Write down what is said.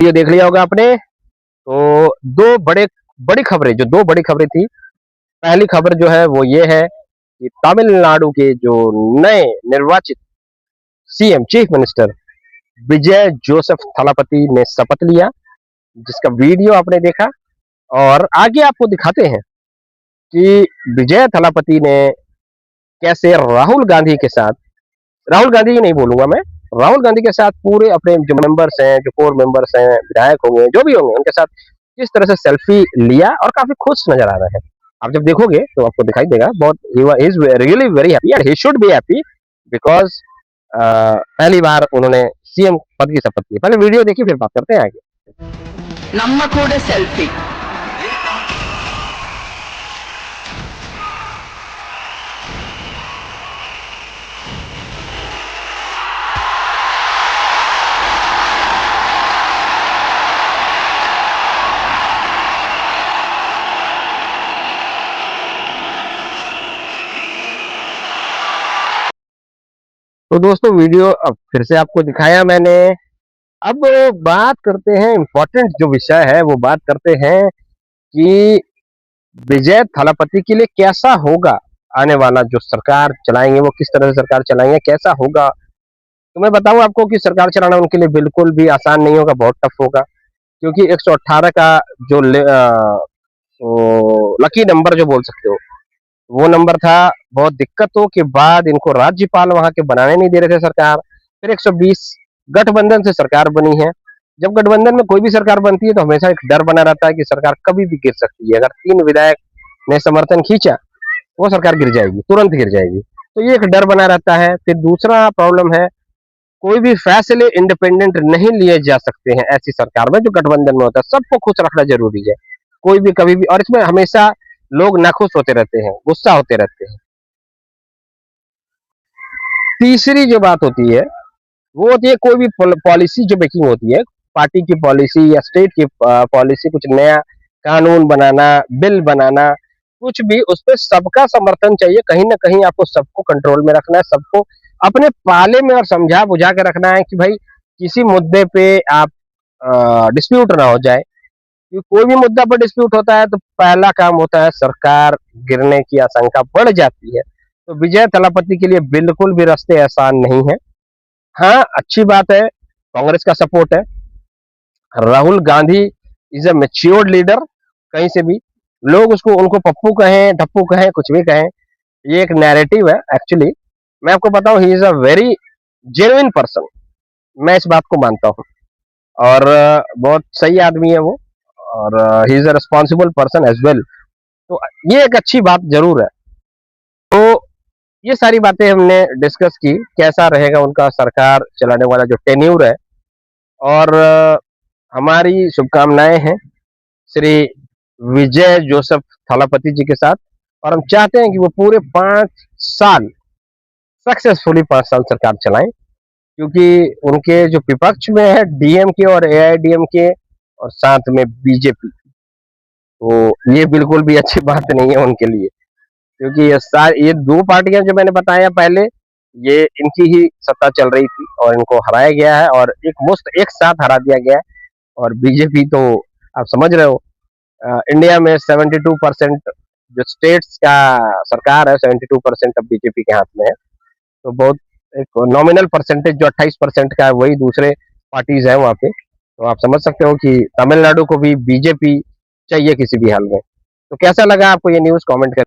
ये देख लिया होगा आपने। तो बड़ी खबरें, जो दो बड़ी खबरें थी, पहली खबर जो है वो ये है कि तमिलनाडु के जो नए निर्वाचित सीएम चीफ मिनिस्टर विजय जोसेफ थलापति ने शपथ लिया, जिसका वीडियो आपने देखा। और आगे आपको दिखाते हैं कि विजय थलापति ने कैसे राहुल गांधी नहीं बोलूंगा मैं, राहुल गांधी के साथ पूरे अपने जो मेंबर्स हैं, जो कोर मेंबर्स हैं, विधायक होंगे, जो भी होंगे, उनके साथ किस तरह से सेल्फी लिया और काफी खुश नजर आ रहे हैं। आप जब देखोगे तो आपको दिखाई देगा, बहुत he is really very happy and he should be happy because पहली बार उन्होंने सीएम पद की शपथ ली। पहले वीडियो देखिए, फिर बात करते हैं आगे। ನಮ್ಮ ಕೂಡ ಸೆಲ್ಫಿ तो दोस्तों वीडियो अब फिर से आपको दिखाया मैंने। अब बात करते हैं, इम्पोर्टेंट जो विषय है वो बात करते हैं कि विजय थलापति के लिए कैसा होगा आने वाला, जो सरकार चलाएंगे वो किस तरह से सरकार चलाएंगे, कैसा होगा। तो मैं बताऊं आपको कि सरकार चलाना उनके लिए बिल्कुल भी आसान नहीं होगा, बहुत टफ होगा। क्योंकि 118 का जो लकी नंबर जो बोल सकते हो, वो नंबर था। बहुत दिक्कतों के बाद इनको राज्यपाल वहां के बनाने नहीं दे रहे थे सरकार। फिर 120 गठबंधन से सरकार बनी है। जब गठबंधन में कोई भी सरकार बनती है तो हमेशा एक डर बना रहता है कि सरकार कभी भी गिर सकती है। अगर 3 विधायक ने समर्थन खींचा, वो सरकार गिर जाएगी, तुरंत गिर जाएगी। तो ये एक डर बना रहता है। फिर दूसरा प्रॉब्लम है, कोई भी फैसले इंडिपेंडेंट नहीं लिए जा सकते हैं ऐसी सरकार में जो गठबंधन में होता है। सबको खुश रखना जरूरी है, कोई भी कभी भी। और इसमें हमेशा लोग नाखुश होते रहते हैं, गुस्सा होते रहते हैं। तीसरी जो बात होती है वो होती है, कोई भी पॉलिसी जो मेकिंग होती है, पार्टी की पॉलिसी या स्टेट की पॉलिसी, कुछ नया कानून बनाना, बिल बनाना, कुछ भी, उस पर सबका समर्थन चाहिए। कहीं ना कहीं आपको सबको कंट्रोल में रखना है, सबको अपने पाले में और समझा बुझा के रखना है कि भाई किसी मुद्दे पे आप डिस्प्यूट ना हो जाए। क्योंकि कोई भी मुद्दा पर डिस्प्यूट होता है तो पहला काम होता है सरकार गिरने की आशंका बढ़ जाती है। तो विजय थलापति के लिए बिल्कुल भी रास्ते आसान नहीं है। हाँ, अच्छी बात है, कांग्रेस का सपोर्ट है। Rahul Gandhi is a matured leader. कहीं से भी लोग उसको, उनको पप्पू कहें, टप्पू कहें, कुछ भी कहें, ये एक नैरेटिव है एक्चुअली। मैं आपको बताऊं, ही is a very genuine person. मैं इस बात को मानता हूं। और बहुत सही आदमी है वो। और he is a responsible person as well. तो ये एक अच्छी बात जरूर है। तो ये सारी बातें हमने डिस्कस की, कैसा रहेगा उनका सरकार चलाने वाला जो टेन्यूर है। और हमारी शुभकामनाएं हैं श्री विजय जोसेफ थलापति जी के साथ। और हम चाहते हैं कि वो पूरे 5 साल सक्सेसफुली 5 साल सरकार चलाएं। क्योंकि उनके जो विपक्ष में है डीएमके और एआईडीएमके और साथ में बीजेपी, तो ये बिल्कुल भी अच्छी बात नहीं है उनके लिए। क्योंकि ये 2 पार्टियां जो मैंने बताया पहले, ये इनकी ही सत्ता चल रही थी और इनको हराया गया है और एक साथ हरा दिया गया है। और बीजेपी तो आप समझ रहे हो, इंडिया में 72% जो स्टेट्स का सरकार है, 72% अब बीजेपी के हाथ में है। तो बहुत एक नॉमिनल परसेंटेज जो 28% का है, वही दूसरे पार्टीज है वहाँ पे। तो आप समझ सकते हो कि तमिलनाडु को भी बीजेपी चाहिए किसी भी हाल में। तो कैसा लगा आपको ये न्यूज़, कमेंट कर